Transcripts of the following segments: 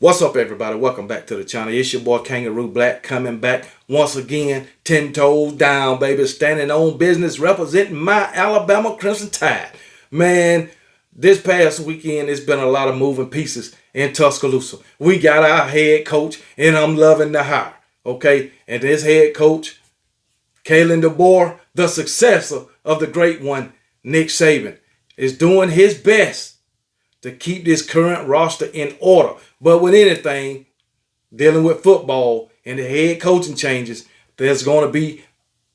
What's up, everybody? Welcome back to the channel. It's your boy Kangaroo Black coming back once again, 10 toes down, baby, standing on business, representing my Alabama Crimson Tide. Man, this past weekend, it's been a lot of moving pieces in Tuscaloosa. We got our head coach, and I'm loving the hire, okay? And this head coach, Kalen Deboer, the successor of the great one, Nick Saban, is doing his best to keep this current roster in order. But with anything dealing with football and the head coaching changes, there's going to be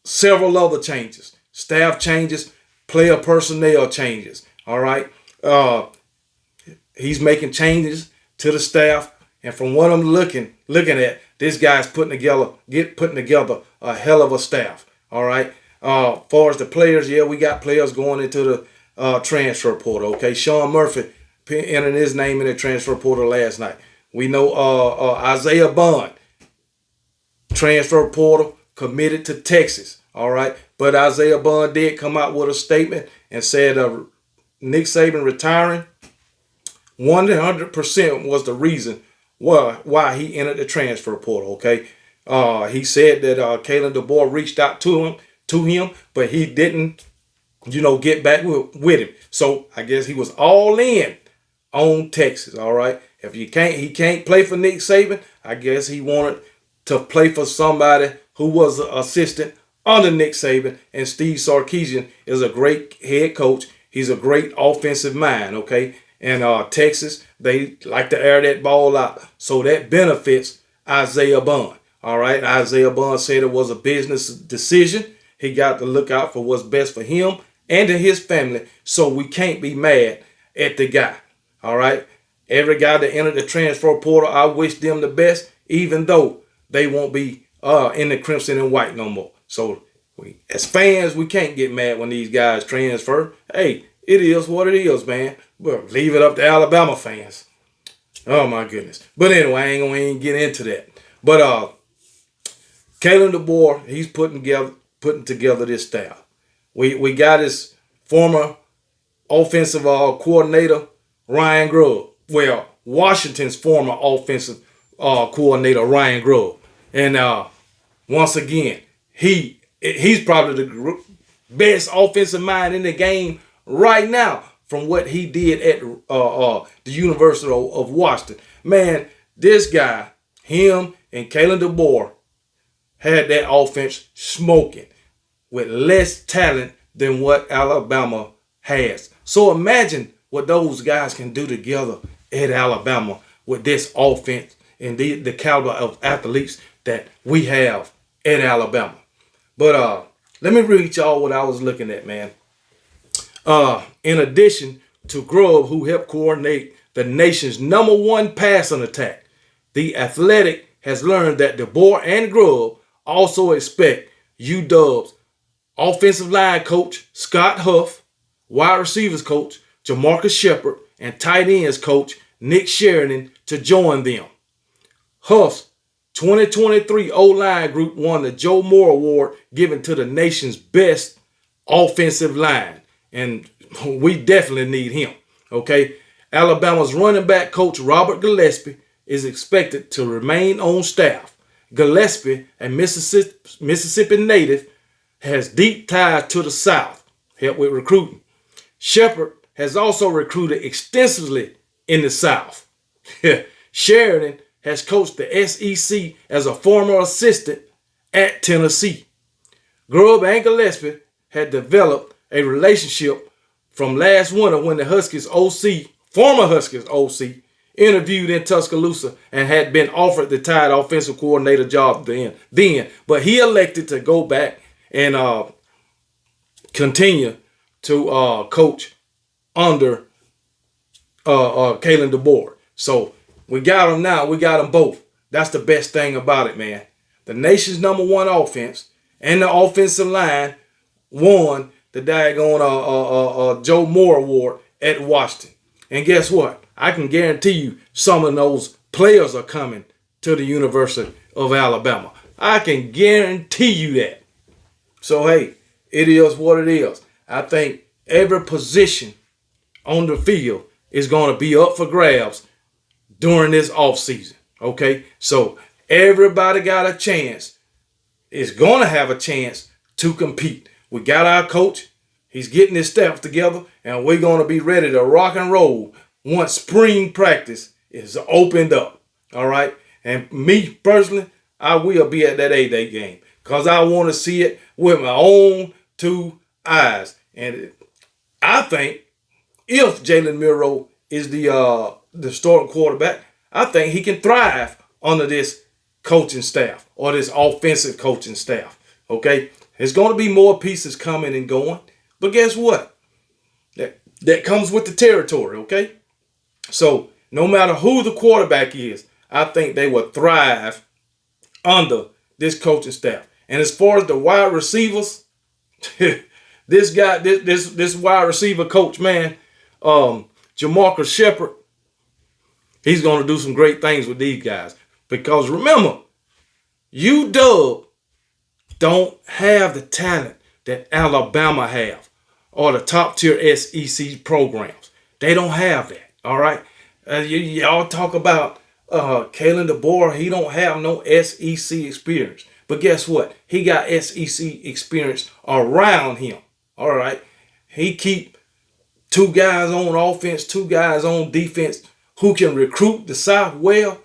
several other changes. Staff changes, player personnel changes. All right. He's making changes to the staff. And from what I'm looking at, this guy's putting together a hell of a staff. All right. Far as the players, yeah, we got players going into the transfer portal. Okay. Sean Murphy entering his name in the transfer portal last night. We know Isaiah Bond, transfer portal, committed to Texas. All right. But Isaiah Bond did come out with a statement and said Nick Saban retiring 100% was the reason why he entered the transfer portal. Okay. He said that Kalen Deboer reached out to him, but he didn't, get back with him. So I guess he was all in on Texas. All right. If he can't play for Nick Saban, I guess he wanted to play for somebody who was an assistant under Nick Saban. And Steve Sarkisian is a great head coach. He's a great offensive mind. Okay. And Texas, they like to air that ball out. So that benefits Isaiah Bond. All right. Isaiah Bond said it was a business decision. He got to look out for what's best for him and to his family. So we can't be mad at the guy. All right. Every guy that entered the transfer portal, I wish them the best, even though they won't be in the crimson and white no more. So as fans, we can't get mad when these guys transfer. Hey, it is what it is, man. Well, leave it up to Alabama fans. Oh my goodness. But anyway, I ain't gonna get into that. But Kalen DeBoer, he's putting together this staff. We got his former offensive coordinator, Ryan Grubb. Well, Washington's former offensive coordinator, Ryan Grubb. And once again, he's probably the best offensive mind in the game right now from what he did at the University of Washington. Man, this guy, him and Kalen DeBoer, had that offense smoking with less talent than what Alabama has. So imagine what those guys can do together at Alabama with this offense and the caliber of athletes that we have at Alabama. But let me read y'all what I was looking at, man. In addition to Grubb, who helped coordinate the nation's #1 passing attack, the Athletic has learned that DeBoer and Grubb also expect UW's offensive line coach Scott Huff, wide receivers coach Jamarcus Shepard, and tight ends coach Nick Sheridan to join them. Huff's 2023 O-line group won the Joe Moore Award given to the nation's best offensive line. And we definitely need him. Okay. Alabama's running back coach Robert Gillespie is expected to remain on staff. Gillespie, a Mississippi native, has deep ties to the South, helped with recruiting. Shepard has also recruited extensively in the South. Sheridan has coached the SEC as a former assistant at Tennessee. Grubb and Gillespie had developed a relationship from last winter when the Huskies OC, former Huskies OC, interviewed in Tuscaloosa and had been offered the Tide offensive coordinator job then. But he elected to go back and continue to coach under Kalen DeBoer. So we got them now. We got them both. That's the best thing about it, man. The nation's #1 offense and the offensive line won the daggone Joe Moore Award at Washington. And guess what? I can guarantee you some of those players are coming to the University of Alabama. I can guarantee you that. So, hey, it is what it is. I think every position on the field is going to be up for grabs during this offseason. Okay, so everybody got a chance. Is going to have a chance to compete. We got our coach. He's getting his staff together, and we're going to be ready to rock and roll once spring practice is opened up. All right, and me personally, I will be at that A-Day game because I want to see it with my own two eyes. And I think if Jalen Milroe is the starting quarterback, I think he can thrive under this coaching staff or this offensive coaching staff. Okay, there's going to be more pieces coming and going, but guess what? That comes with the territory. Okay, so no matter who the quarterback is, I think they will thrive under this coaching staff. And as far as the wide receivers, this wide receiver coach, man, Jamarcus Shepard, he's going to do some great things with these guys. Because remember, UW don't have the talent that Alabama have or the top tier SEC programs. They don't have that. All right. Y'all talk about Kalen Deboer. He don't have no SEC experience. But guess what? He got SEC experience around him. All right. He keep two guys on offense, two guys on defense who can recruit the South well.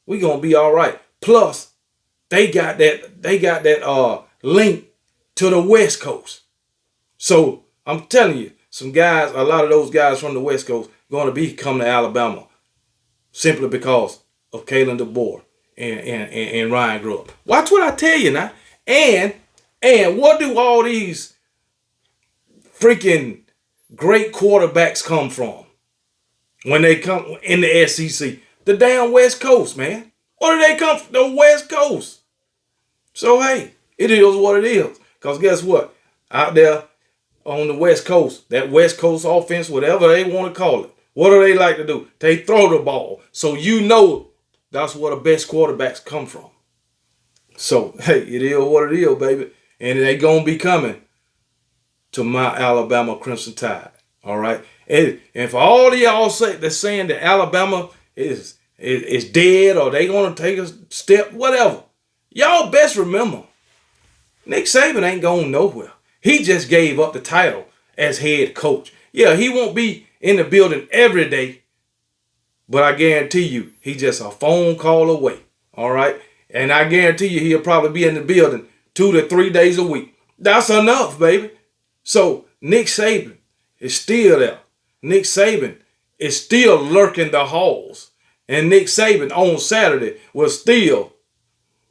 We gonna be all right. Plus, they got that link to the West Coast. So I'm telling you, a lot of those guys from the West Coast gonna be coming to Alabama simply because of Kalen DeBoer and Ryan Grubb. Watch what I tell you now. And what do all these freaking great quarterbacks come from when they come in the SEC? The damn West Coast, man. Where do they come from? The West Coast. So, hey, it is what it is. Because guess what? Out there on the West Coast, that West Coast offense, whatever they want to call it, what do they like to do? They throw the ball. So you know that's where the best quarterbacks come from. So, hey, it is what it is, baby. And they going to be coming to my Alabama Crimson Tide. All right? And for all of y'all that's saying that Alabama is dead or they gonna take a step, whatever. Y'all best remember, Nick Saban ain't going nowhere. He just gave up the title as head coach. Yeah, he won't be in the building every day, but I guarantee you, he's just a phone call away. All right, and I guarantee you, he'll probably be in the building 2 to 3 days a week. That's enough, baby. So Nick Saban is still there. Nick Saban is still lurking the halls. And Nick Saban on Saturday will still,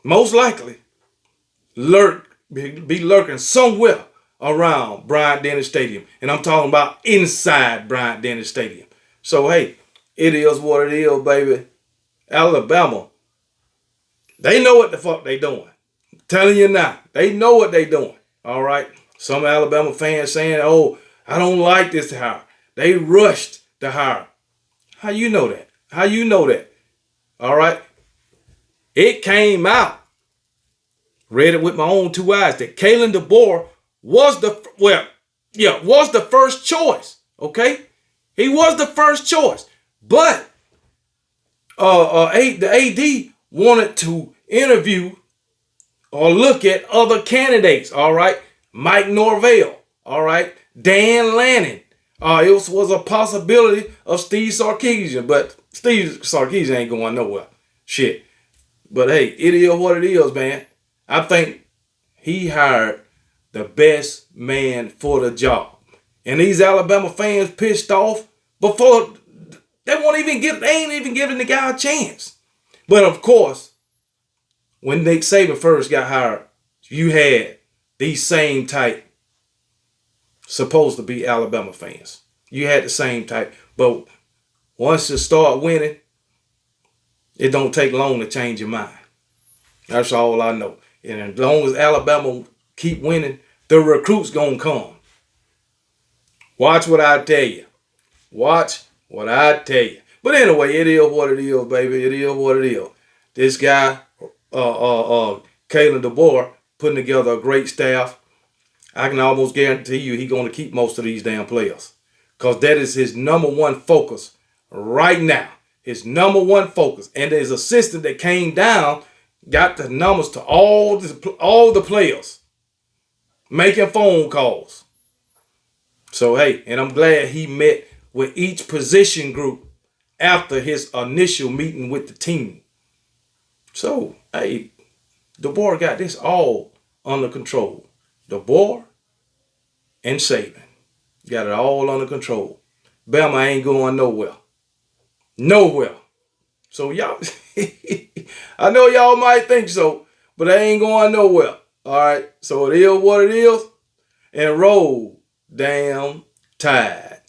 most likely, be lurking somewhere around Bryant-Denny Stadium. And I'm talking about inside Bryant-Denny Stadium. So, hey, it is what it is, baby. Alabama, they know what the fuck they doing. I'm telling you now, they know what they doing. All right? Some Alabama fans saying, oh, I don't like this hire. They rushed the hire. How you know that? How you know that? All right? It came out. Read it with my own two eyes that Kalen DeBoer was the first choice. Okay? He was the first choice. But the AD wanted to interview or look at other candidates. All right? Mike Norvell. All right? Dan Lanning. It was a possibility of Steve Sarkisian, but Steve Sarkisian ain't going nowhere. Shit. But hey, it is what it is, man. I think he hired the best man for the job. And these Alabama fans pissed off before they ain't even giving the guy a chance. But of course, when Nick Saban first got hired, you had these same type supposed to be Alabama fans. You had the same type. But once you start winning, it don't take long to change your mind. That's all I know. And as long as Alabama keep winning, the recruits gonna come. Watch what I tell you. Watch what I tell you. But anyway, it is what it is, baby. It is what it is. This guy, Kalen DeBoer, putting together a great staff. I can almost guarantee you he's going to keep most of these damn players. Because that is his number one focus right now. his number one focus. And his assistant that came down got the numbers to all the players, making phone calls. So, hey, and I'm glad he met with each position group after his initial meeting with the team. So, hey, Deboer got this all under control. Deboer and Saban got it all under control. Bama ain't going nowhere. Nowhere. So y'all, I know y'all might think so, but I ain't going nowhere. All right. So it is what it is. And roll damn tide.